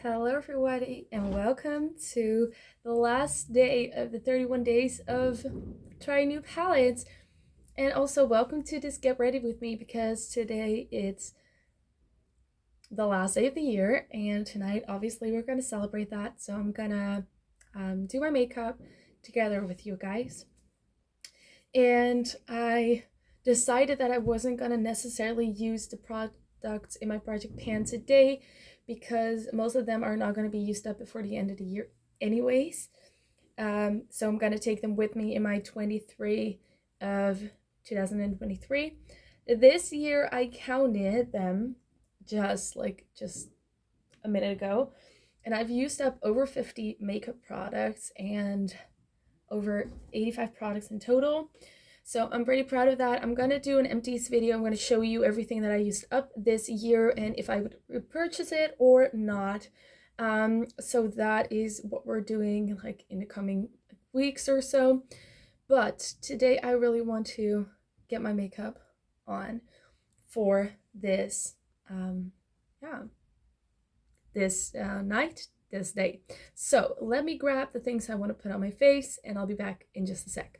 Hello everybody and welcome to the last day of the 31 days of trying new palettes, and also welcome to this Get Ready With Me because today it's the last day of the year and tonight obviously we're going to celebrate that, so I'm gonna do my makeup together with you guys. And I decided that I wasn't going to necessarily use the products in my project pan today because most of them are not going to be used up before the end of the year anyways. So I'm going to take them with me in my 23 of 2023. This year I counted them just a minute ago, and I've used up over 50 makeup products and over 85 products in total. So I'm pretty proud of that. I'm gonna do an empties video. I'm gonna show you everything that I used up this year and if I would repurchase it or not. So that is what we're doing like in the coming weeks or so. But today I really want to get my makeup on for this this day. So let me grab the things I want to put on my face and I'll be back in just a sec.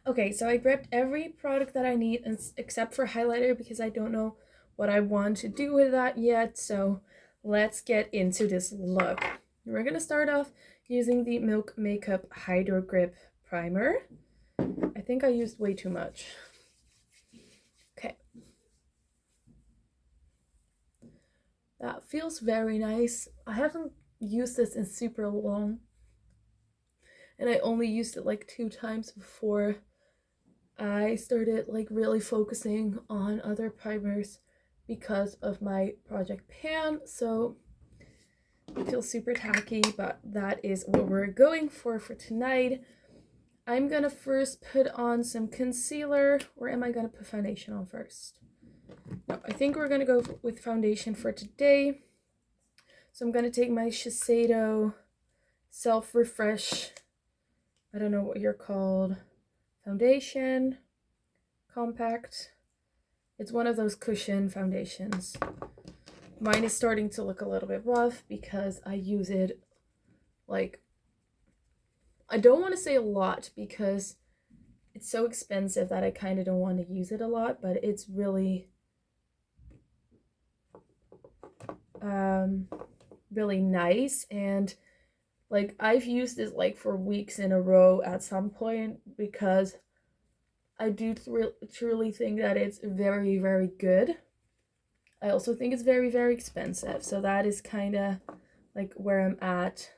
Okay, so I grabbed every product that I need except for highlighter because I don't know what I want to do with that yet. So let's get into this look. We're gonna start off using the Milk Makeup Hydro Grip Primer. I think I used way too much. Okay. That feels very nice. I haven't used this in super long, and I only used it like 2 times before I started like really focusing on other primers because of my project pan. So it feels super tacky, but that is what we're going for tonight. I'm gonna first put on some concealer, or am I gonna put foundation on first? No, I think we're gonna go with foundation for today. So I'm gonna take my Shiseido Self Refresh, I don't know what you're called, foundation compact. It's one of those cushion foundations. Mine is starting to look a little bit rough because I use it like, I don't want to say a lot because it's so expensive that I kind of don't want to use it a lot, but it's really really nice. And like I've used this like for weeks in a row at some point because I do truly think that it's very, very good. I also think it's very, very expensive. So that is kind of like where I'm at.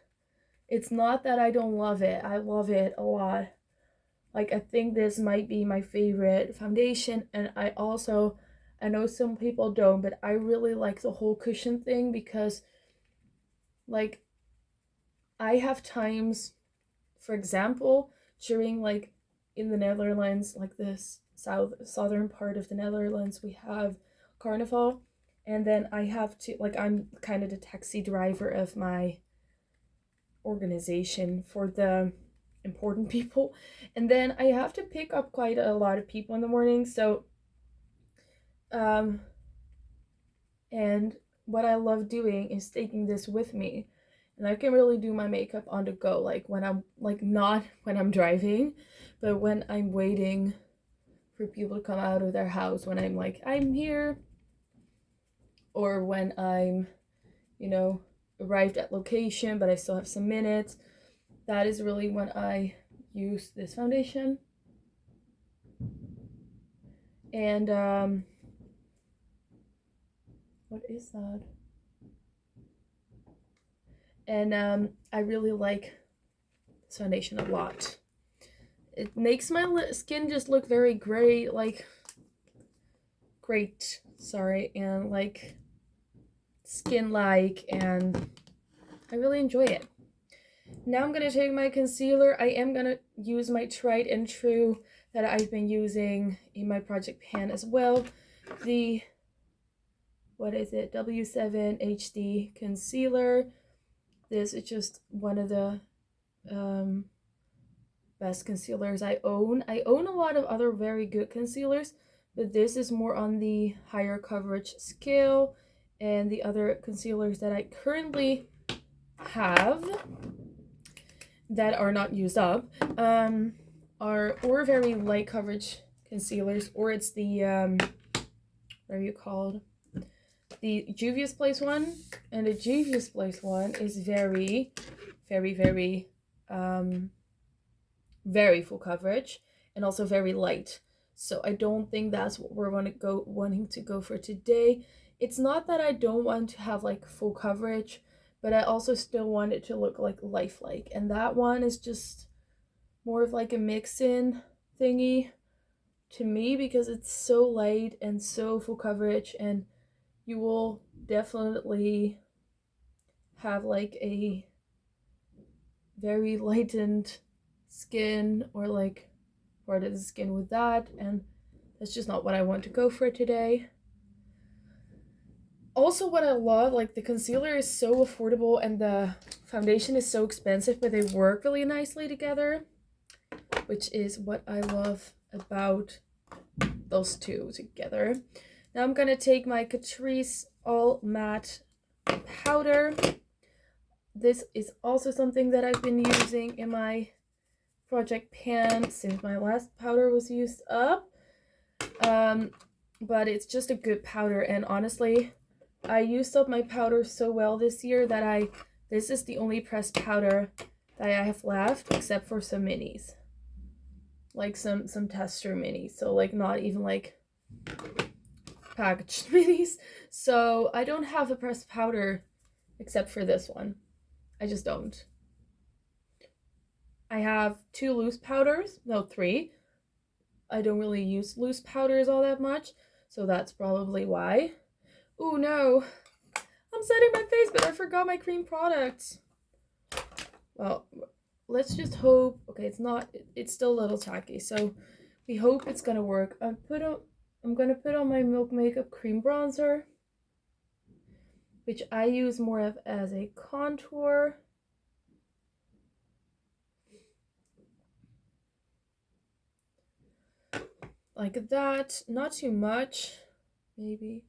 It's not that I don't love it. I love it a lot. Like I think this might be my favorite foundation. And I know some people don't, but I really like the whole cushion thing because like I have times, for example, during like in the Netherlands, like this southern part of the Netherlands, we have carnival, and then I have to like, I'm kind of the taxi driver of my organization for the important people, and then I have to pick up quite a lot of people in the morning. So and what I love doing is taking this with me, and I can really do my makeup on the go, like when I'm like, not when I'm driving, but when I'm waiting for people to come out of their house, when I'm like, I'm here, or when I'm, arrived at location but I still have some minutes. That is really when I use this foundation. And what is that? And I really like this foundation a lot. It makes my skin just look very great, and like skin-like, and I really enjoy it. Now I'm gonna take my concealer. I am gonna use my tried and true that I've been using in my project pan as well. The, what is it, W7 HD concealer. This is just one of the best concealers I own. I own a lot of other very good concealers, but this is more on the higher coverage scale, and the other concealers that I currently have that are not used up are or very light coverage concealers, or it's the what are you called, the Juvia's Place one. And the Juvia's Place one is very very full coverage and also very light. So I don't think that's what we're wanting to go for today. It's not that I don't want to have like full coverage, but I also still want it to look like lifelike. And that one is just more of like a mix-in thingy to me because it's so light and so full coverage, and you will definitely have like a very lightened skin or like part of the skin with that, and that's just not what I want to go for today. Also, what I love, like the concealer is so affordable and the foundation is so expensive, but they work really nicely together, which is what I love about those two together. Now I'm gonna take my Catrice All Matte powder. This is also something that I've been using in my project pan since my last powder was used up. But it's just a good powder, and honestly, I used up my powder so well this year that this is the only pressed powder that I have left, except for some minis. Like some tester minis, so like not even like packaged minis. So I don't have a pressed powder except for this one. I just don't. I have 2 loose powders, no 3. I don't really use loose powders all that much, so that's probably why. Oh no, I'm setting my face, but I forgot my cream products. Well, let's just hope. Okay, it's still a little tacky, so we hope it's gonna work. I'm gonna put on my Milk Makeup cream bronzer, which I use more of as a contour. Like that, not too much, maybe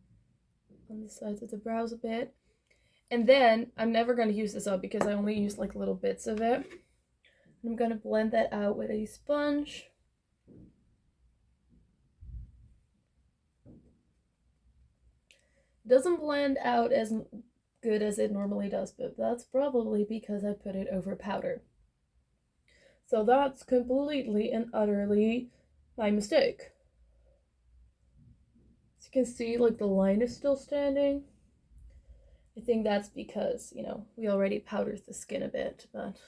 on the sides of the brows a bit. And then I'm never going to use this up because I only use like little bits of it. I'm going to blend that out with a sponge. It doesn't blend out as good as it normally does, but that's probably because I put it over powder. So that's completely and utterly my mistake. As you can see, like the line is still standing. I think that's because, you know, we already powdered the skin a bit, but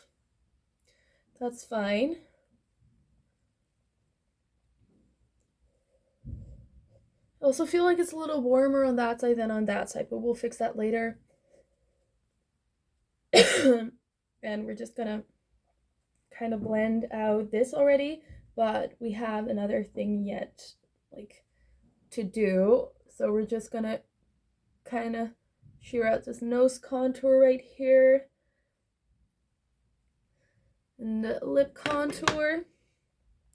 that's fine. I also feel like it's a little warmer on that side than on that side, but we'll fix that later. And we're just gonna kind of blend out this already, but we have another thing yet, like, to do. So we're just gonna kind of shear out this nose contour right here and the lip contour.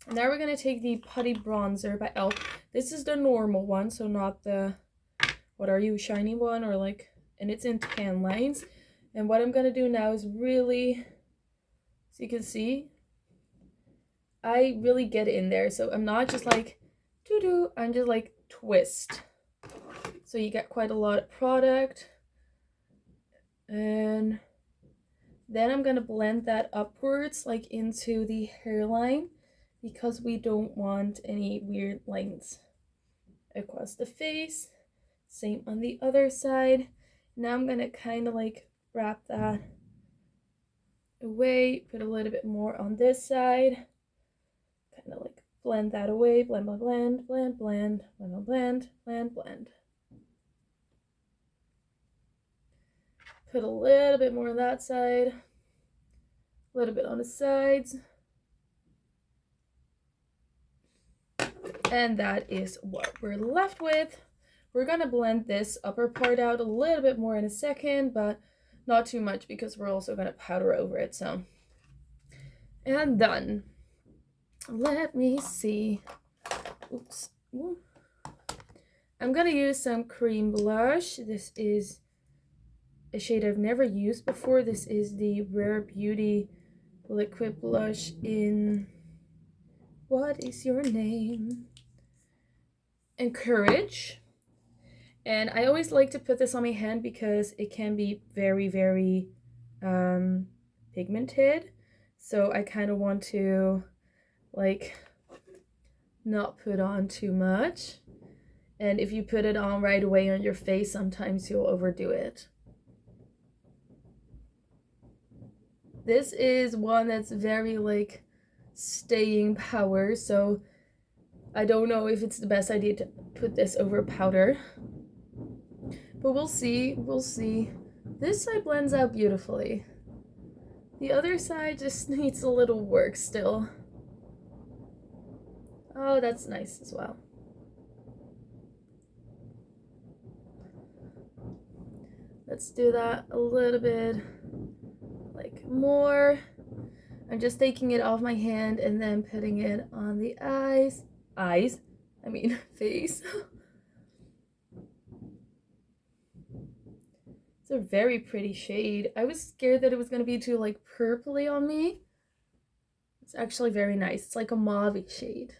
And now we're gonna take the Putty Bronzer by E.l.f. This is the normal one, so not the what are you, shiny one, or like, and it's in tan lines. And what I'm gonna do now is really, so you can see, I really get in there. So I'm not just like doo-doo, I'm just like twist. So you get quite a lot of product. And then I'm gonna blend that upwards, like into the hairline, because we don't want any weird lines across the face. Same on the other side. Now I'm gonna kind of like wrap that away, put a little bit more on this side, kind of like blend that away, blend, blend, blend, blend, blend, blend, blend, blend, blend. Put a little bit more on that side, a little bit on the sides. And that is what we're left with. We're gonna blend this upper part out a little bit more in a second, but not too much because we're also gonna powder over it, so. And done. Let me see. Oops. I'm gonna use some cream blush. This is a shade I've never used before. This is the Rare Beauty liquid blush in, what is your name? Encourage. And I always like to put this on my hand because it can be very, very pigmented. So I kind of want to like not put on too much. And if you put it on right away on your face, sometimes you'll overdo it. This is one that's very like staying power, so I don't know if it's the best idea to put this over powder. But we'll see, we'll see. This side blends out beautifully. The other side just needs a little work still. Oh, that's nice as well. Let's do that a little bit, like more. I'm just taking it off my hand and then putting it on the face. It's a very pretty shade. I was scared that it was going to be too like purpley on me. It's actually very nice. It's like a mauve shade.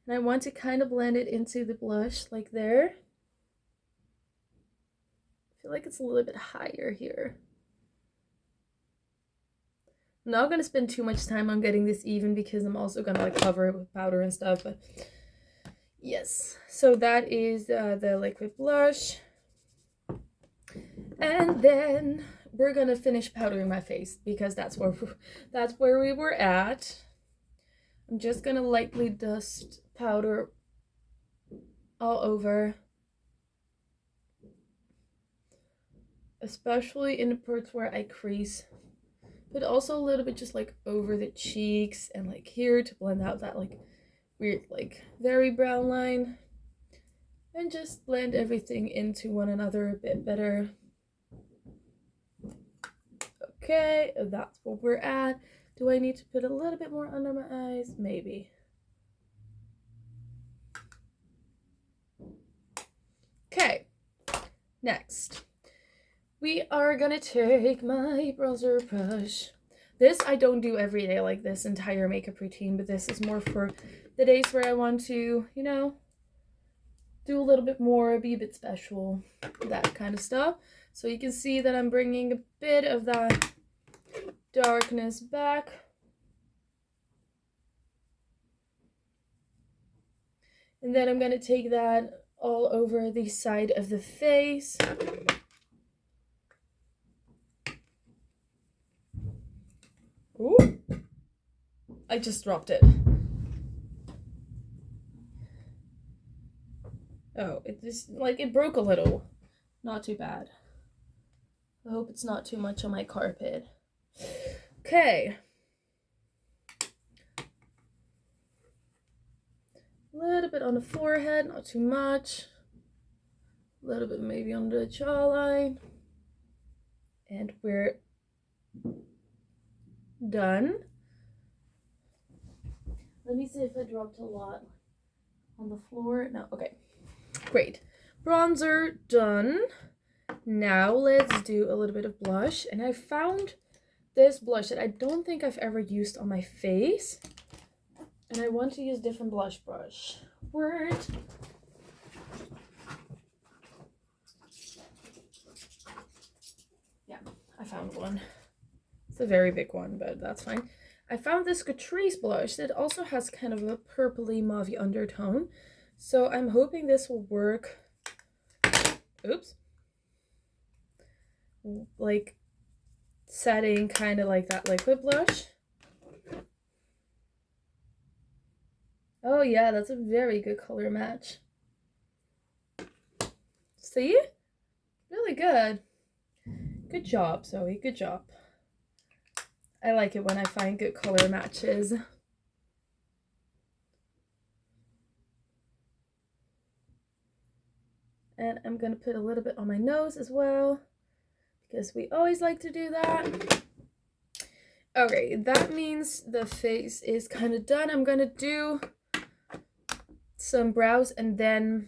And I want to kind of blend it into the blush like there. I feel like it's a little bit higher here. I'm not going to spend too much time on getting this even because I'm also going to like cover it with powder and stuff. But yes, so that is the liquid blush. And then we're going to finish powdering my face because that's where we were at. I'm just going to lightly dust powder all over. Especially in the parts where I crease. But also a little bit just like over the cheeks and like here to blend out that like weird like very brown line. And just blend everything into one another a bit better. Okay, that's where we're at. Do I need to put a little bit more under my eyes? Maybe. Okay, next. We are gonna take my bronzer brush. This I don't do every day, like this entire makeup routine, but this is more for the days where I want to, you know, do a little bit more, be a bit special, that kind of stuff. So you can see that I'm bringing a bit of that darkness back. And then I'm gonna take that all over the side of the face. Ooh, I just dropped it. Oh, it just, like, it broke a little. Not too bad. I hope it's not too much on my carpet. Okay. A little bit on the forehead, not too much. A little bit maybe on the jawline. And we're done. Let me see if I dropped a lot on the floor. No, okay. Great. Bronzer done. Now let's do a little bit of blush. And I found this blush that I don't think I've ever used on my face. And I want to use different blush brush. Word. Yeah, I found one. It's a very big one, but that's fine. I found this Catrice blush that also has kind of a purpley mauve undertone. So I'm hoping this will work. Oops. Like setting kind of like that liquid blush. Oh yeah, that's a very good color match. See? Really good. Good job, Zoe. Good job. I like it when I find good color matches. And I'm going to put a little bit on my nose as well, because we always like to do that. Okay, that means the face is kind of done. I'm going to do some brows and then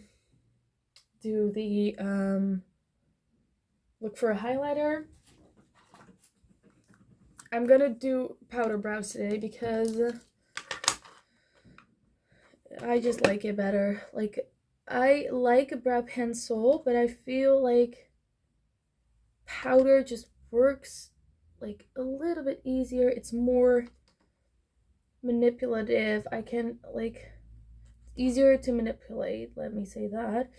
do the look for a highlighter. I'm gonna do powder brows today because I just like it better. Like, I like a brow pencil, but I feel like powder just works like a little bit easier. It's more manipulative. I can like, easier to manipulate, let me say that,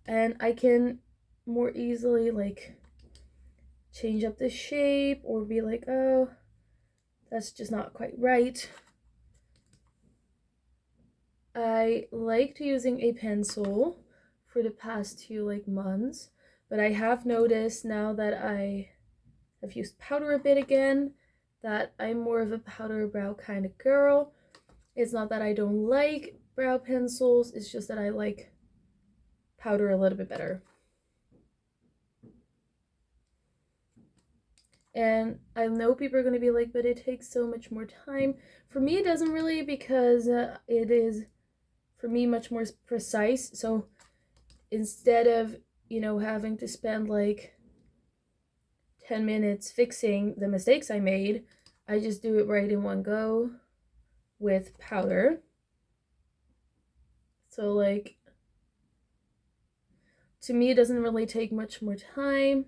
and I can more easily like change up the shape or be like, oh, that's just not quite right. I liked using a pencil for the past few like months, but I have noticed now that I have used powder a bit again that I'm more of a powder brow kind of girl. It's not that I don't like brow pencils, it's just that I like powder a little bit better. And I know people are going to be like, but it takes so much more time. For me, it doesn't really, because it is, for me, much more precise. So instead of, you know, having to spend like 10 minutes fixing the mistakes I made, I just do it right in one go with powder. So like, to me, it doesn't really take much more time.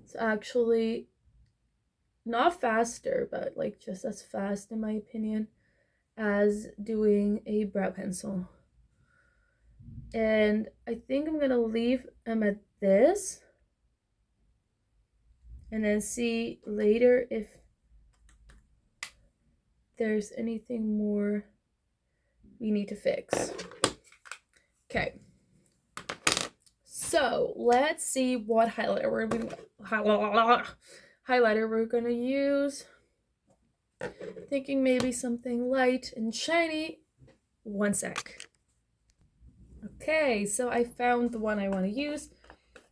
It's actually not faster, but like just as fast in my opinion as doing a brow pencil. And I think I'm gonna leave them at this and then see later if there's anything more we need to fix. Okay, so let's see what highlighter we're gonna use. Thinking maybe something light and shiny. One sec. Okay, so I found the one I want to use.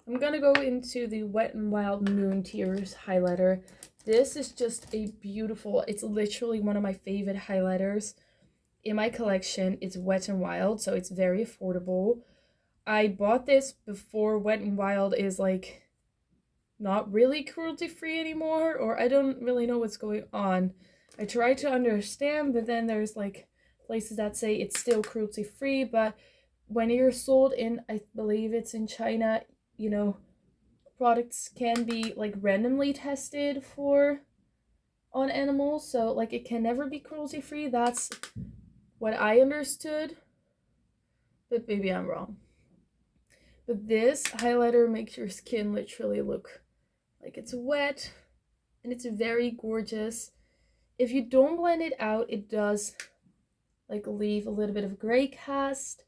I'm gonna go into the Wet n Wild Moon Tears highlighter. This is just a beautiful, it's literally one of my favorite highlighters in my collection. It's Wet n Wild, so it's very affordable. I bought this before Wet n Wild is like not really cruelty free anymore, or I don't really know what's going on. I try to understand, but then there's like places that say it's still cruelty free, but when you're sold in, I believe it's in China, you know, products can be like randomly tested for on animals, so like it can never be cruelty free. That's what I understood, but maybe I'm wrong. But this highlighter makes your skin literally look like it's wet, and it's very gorgeous. If you don't blend it out, it does like leave a little bit of gray cast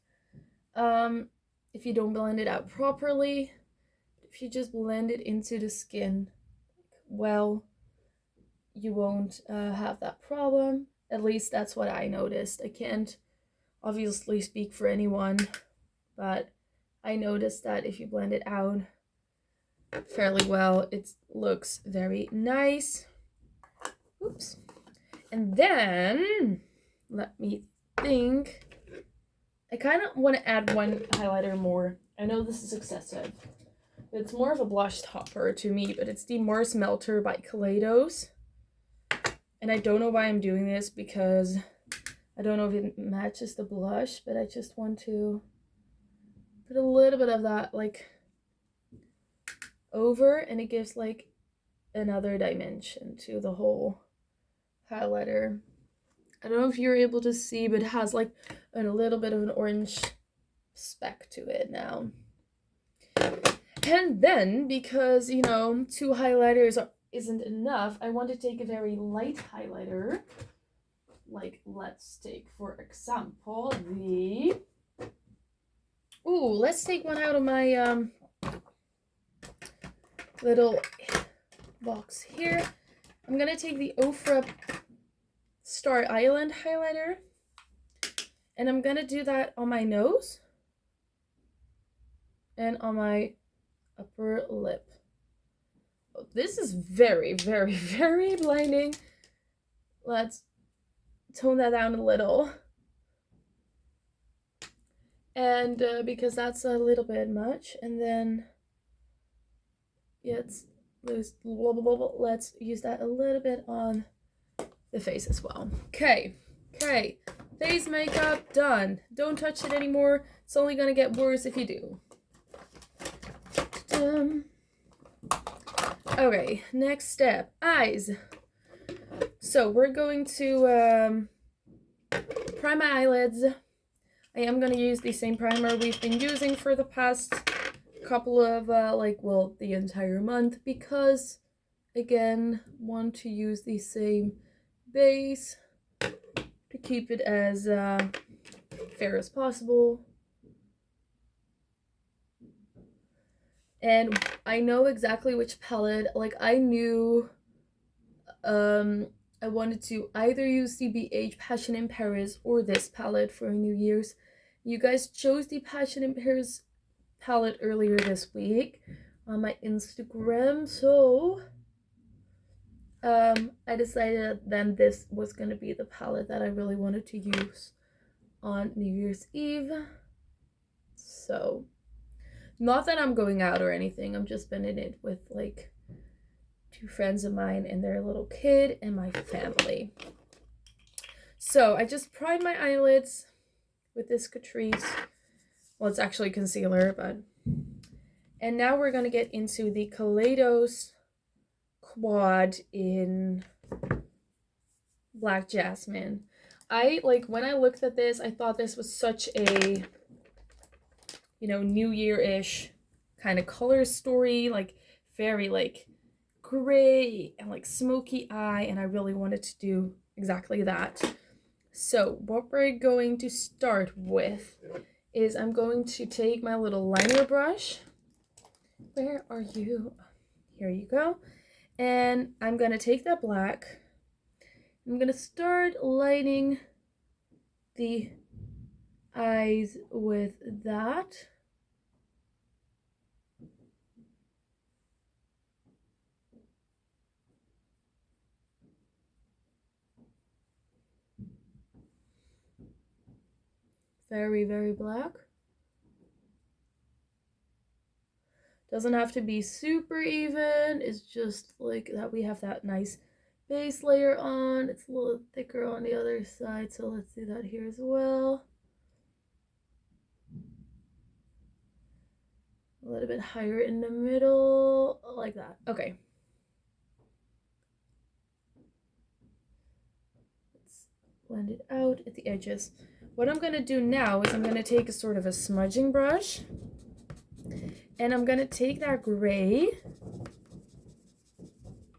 if you don't blend it out properly. If you just blend it into the skin well, you won't have that problem. At least that's what I noticed. I can't obviously speak for anyone, but I noticed that if you blend it out fairly well, it looks very nice. Oops. And then, let me think. I kind of want to add one highlighter more. I know this is excessive. It's more of a blush topper to me, but it's the Mars Melter by Kaleidos. And I don't know why I'm doing this, because I don't know if it matches the blush, but I just want to put a little bit of that like over, and it gives like another dimension to the whole highlighter. I don't know if you're able to see, but it has like a little bit of an orange speck to it now. And then, because, you know, two highlighters isn't enough, I want to take a very light highlighter. Like, let's take, for example, let's take one out of my little box here. I'm gonna take the E.l.f. Star Island highlighter, and I'm gonna do that on my nose and on my upper lip. Oh, this is very, very, very blinding. Let's tone that down a little. and because that's a little bit much. And then let's use that a little bit on the face as well. Okay, face makeup done. Don't touch it anymore. It's only gonna get worse if you do. Okay, next step, eyes. So we're going to prime my eyelids. I am going to use the same primer we've been using for the past couple of, the entire month, because, again, want to use the same base to keep it as fair as possible. And I know exactly which palette, like, I knew I wanted to either use the BH Passion in Paris or this palette for New Year's. You guys chose the Passion in Paris palette earlier this week on my Instagram, so I decided then this was going to be the palette that I really wanted to use on New Year's Eve. So, not that I'm going out or anything, I'm just spending it with like 2 friends of mine and their little kid and my family. So I just primed my eyelids with this Catrice. Well, it's actually concealer, but... And now we're going to get into the Kaleidos quad in Black Jasmine. When I looked at this, I thought this was such a, New Year-ish kind of color story, like very like gray and like smoky eye, and I really wanted to do exactly that. So what we're going to start with is I'm going to take my little liner brush. Where are you? Here you go. And I'm going to take that black. I'm going to start lining the eyes with that. Very, very black. Doesn't have to be super even. It's just like that we have that nice base layer on. It's a little thicker on the other side, so let's do that here as well. A little bit higher in the middle, like that. Okay. Let's blend it out at the edges. What I'm going to do now is I'm going to take a sort of a smudging brush, and I'm going to take that gray,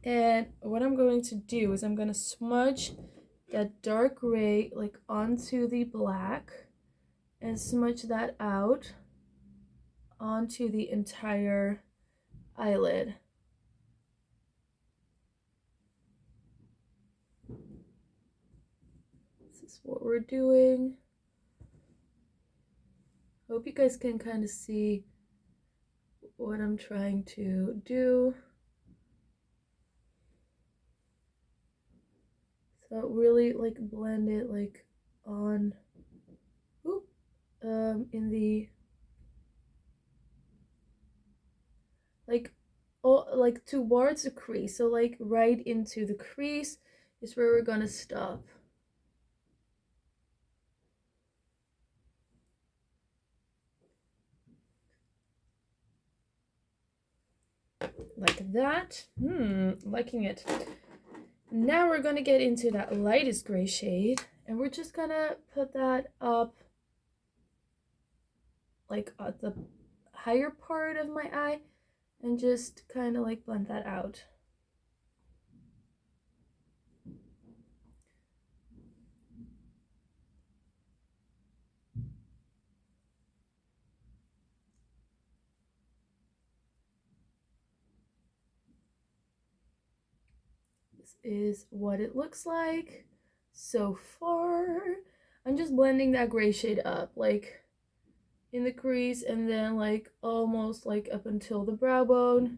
and what I'm going to do is I'm going to smudge that dark gray like onto the black and smudge that out onto the entire eyelid. This is what we're doing. Hope you guys can kind of see what I'm trying to do. So really like blend it like on, in the, like towards the crease. So like right into the crease is where we're gonna stop. Like that. Liking it. Now we're gonna get into that lightest gray shade, and we're just gonna put that up like at the higher part of my eye and just kind of like blend that out. This is what it looks like so far. I'm just blending that gray shade up, like in the crease, and then like almost like up until the brow bone.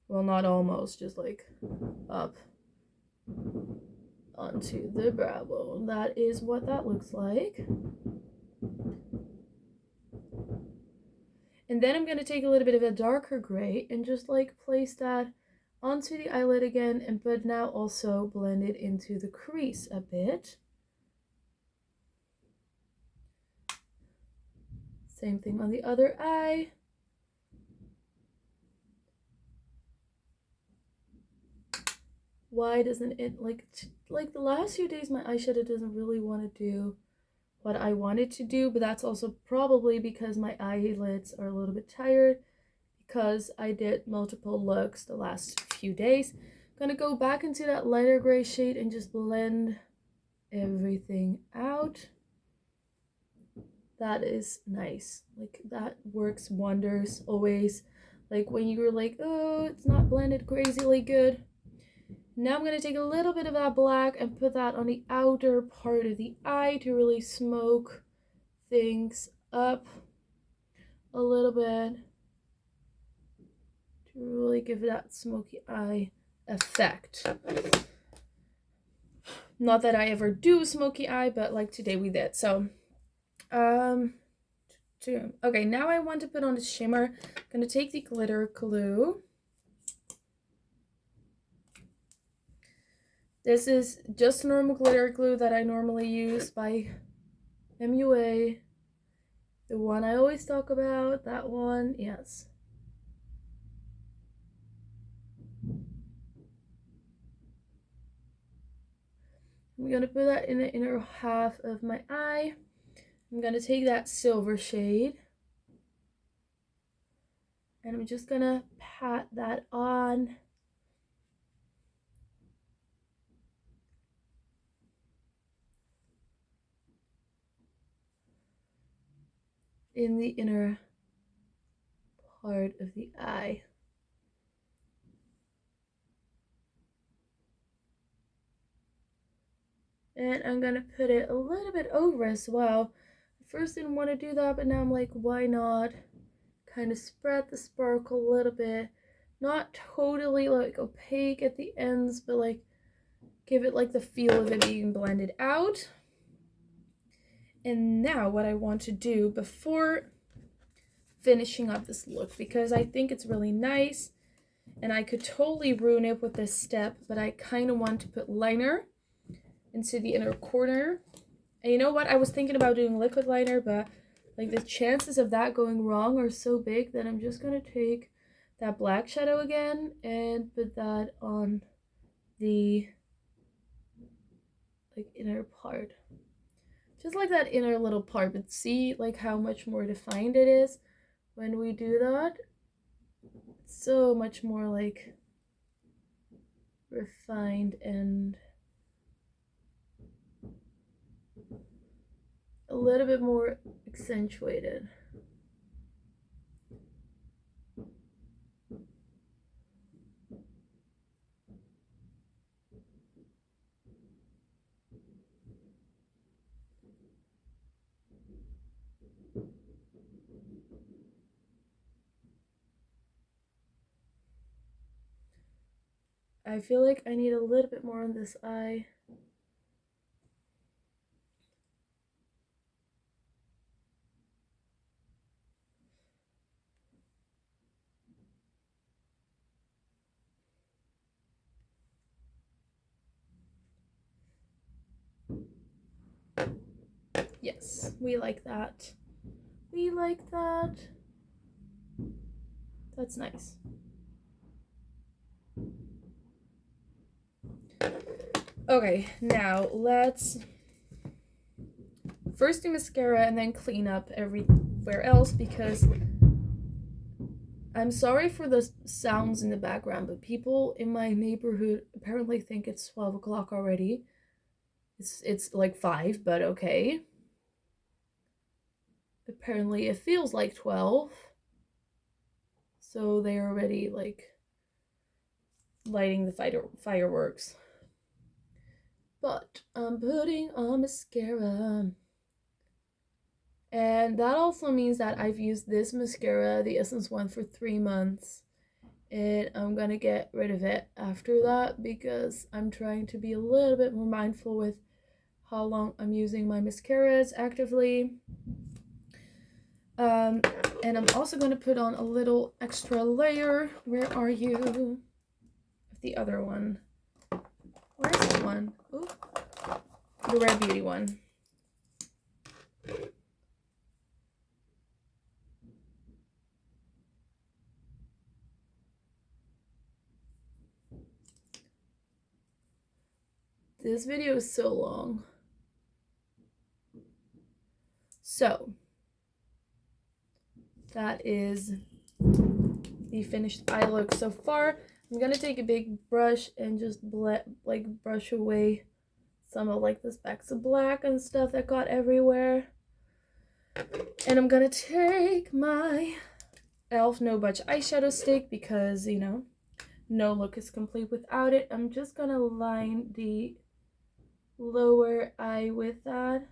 Well, not almost, just like up onto the brow bone. That is what that looks like. And then I'm going to take a little bit of a darker gray and just like place that onto the eyelid again, but now also blend it into the crease a bit. Same thing on the other eye. Why doesn't it, like the last few days my eyeshadow doesn't really want to do what I wanted to do, but that's also probably because my eyelids are a little bit tired because I did multiple looks the last few days. I'm gonna go back into that lighter gray shade and just blend everything out. That is nice. Like, that works wonders always. Like when you're like, oh, it's not blended crazily good. Now I'm going to take a little bit of that black and put that on the outer part of the eye to really smoke things up a little bit. To really give that smoky eye effect. Not that I ever do smoky eye, but like today we did. So, okay, now I want to put on the shimmer. I'm going to take the glitter glue. This is just normal glitter glue that I normally use by MUA. The one I always talk about, that one, yes. I'm going to put that in the inner half of my eye. I'm going to take that silver shade. And I'm just going to pat that on. In the inner part of the eye. And I'm gonna put it a little bit over as well. First didn't want to do that, but now I'm like, why not? Kind of spread the sparkle a little bit. Not totally like opaque at the ends, but like give it like the feel of it being blended out. And now what I want to do before finishing up this look, because I think it's really nice and I could totally ruin it with this step, but I kind of want to put liner into the inner corner. And you know what, I was thinking about doing liquid liner, but like the chances of that going wrong are so big that I'm just gonna take that black shadow again and put that on the like inner part, just like that inner little part. But see like how much more defined it is when we do that. It's so much more like refined and a little bit more accentuated. I feel like I need a little bit more on this eye. Yes, we like that. We like that. That's nice. Okay, now let's first do mascara and then clean up everywhere else, because I'm sorry for the sounds in the background, but people in my neighborhood apparently think it's 12 o'clock already. It's like 5, but okay. Apparently it feels like 12. So they're already like lighting the fireworks. But I'm putting on mascara. And that also means that I've used this mascara, the Essence one, for 3 months. And I'm gonna get rid of it after that because I'm trying to be a little bit more mindful with how long I'm using my mascaras actively. And I'm also going to put on a little extra layer. Where are you? The other one. Where's that one? Ooh. The Rare Beauty one. This video is so long. So, that is the finished eye look so far. I'm gonna take a big brush and just brush away some of like the specks of black and stuff that got everywhere. And I'm gonna take my E.l.f. No Budge eyeshadow stick because, you know, no look is complete without it. I'm just gonna line the lower eye with that.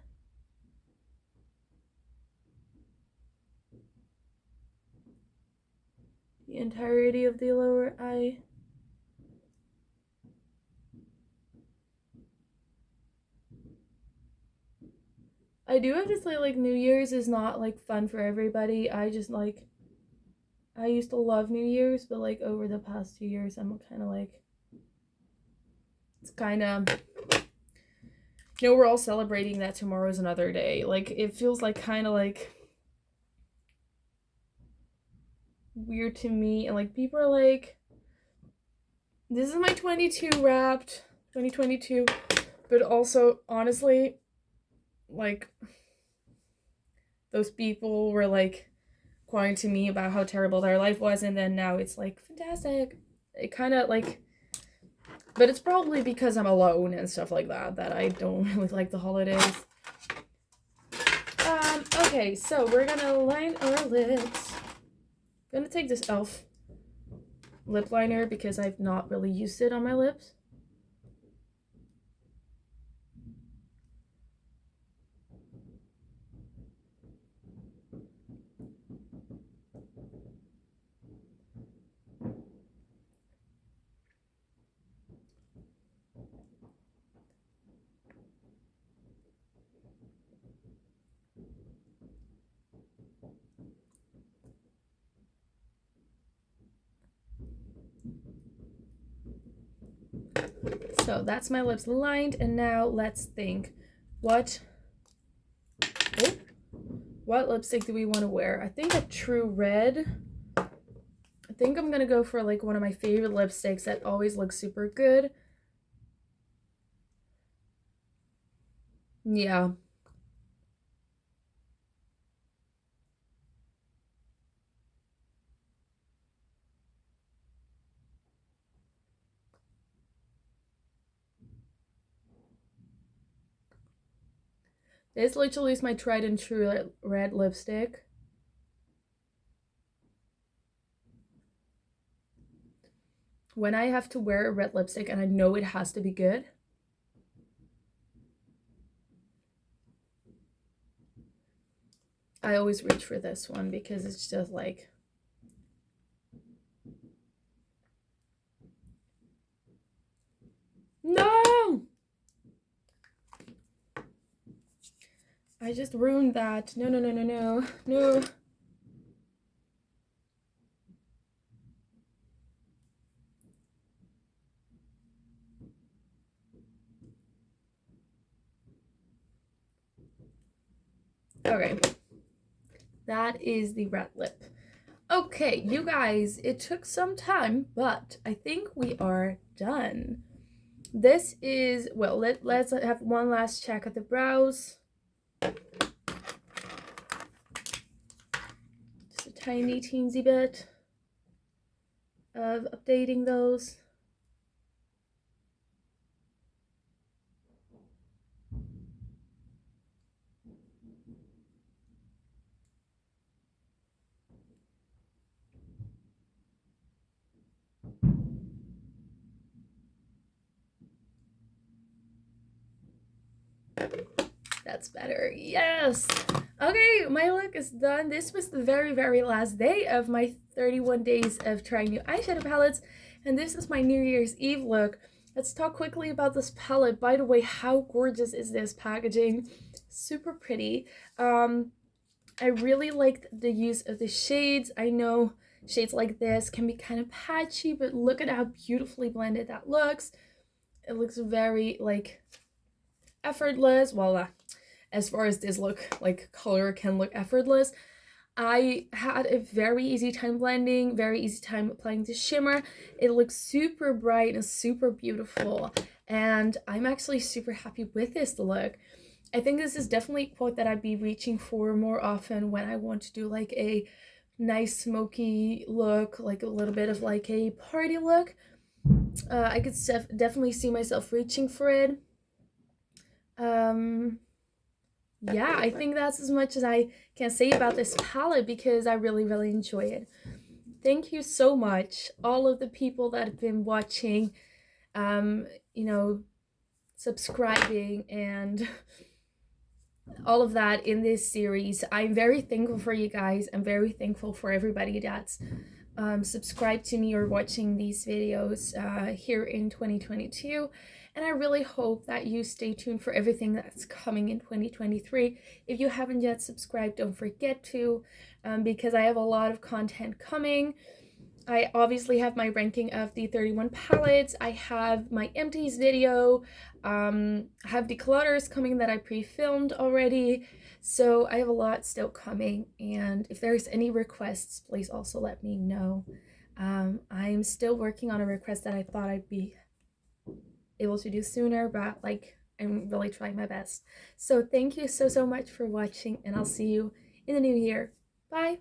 The entirety of the lower eye. I do have to say, like, New Year's is not, like, fun for everybody. I just, like, I used to love New Year's, but, like, over the past 2 years, I'm kind of, like, it's kind of, you know, we're all celebrating that tomorrow's another day. Like, it feels, like, kind of, like, weird to me. And, like, people are, like, this is my 22 wrapped, 2022, but also, honestly, like, those people were, like, crying to me about how terrible their life was, and then now it's, like, fantastic. It kind of, like, but it's probably because I'm alone and stuff like that, that I don't really like the holidays. Okay, so we're gonna line our lips. I'm gonna take this E.l.f. lip liner because I've not really used it on my lips. So that's my lips lined, and now let's think. What lipstick do we want to wear? I think a true red. I think I'm gonna go for like one of my favorite lipsticks that always looks super good. Yeah. This literally is my tried and true red lipstick. When I have to wear a red lipstick and I know it has to be good, I always reach for this one because it's just like, no! I just ruined that. No, no, no, no, no, no. Okay. That is the red lip. Okay, you guys, it took some time, but I think we are done. This is, well, let's have one last check at the brows. Just a tiny teensy bit of updating those. That's better. Yes. Okay, my look is done. This was the very, very last day of my 31 days of trying new eyeshadow palettes, and this is my New Year's Eve look. Let's talk quickly about this palette. By the way, how gorgeous is this packaging? Super pretty. I really like the use of the shades. I know shades like this can be kind of patchy, but look at how beautifully blended that looks. It looks very like effortless. Well, as far as this look, like color can look effortless. I had a very easy time blending, very easy time applying the shimmer. It looks super bright and super beautiful, and I'm actually super happy with this look. I think this is definitely a quote that I'd be reaching for more often when I want to do like a nice smoky look, like a little bit of like a party look. I could definitely see myself reaching for it. Yeah, I think that's as much as I can say about this palette because I really, really enjoy it. Thank you so much, all of the people that have been watching, you know, subscribing and all of that in this series. I'm very thankful for you guys. I'm very thankful for everybody that's subscribed to me or watching these videos here in 2022. And I really hope that you stay tuned for everything that's coming in 2023. If you haven't yet subscribed, don't forget to, because I have a lot of content coming. I obviously have my ranking of the 31 palettes. I have my empties video. I have declutters coming that I pre-filmed already. So I have a lot still coming. And if there's any requests, please also let me know. I'm still working on a request that I thought I'd be able to do sooner, but like I'm really trying my best. So thank you so much for watching, and I'll see you in the new year. Bye!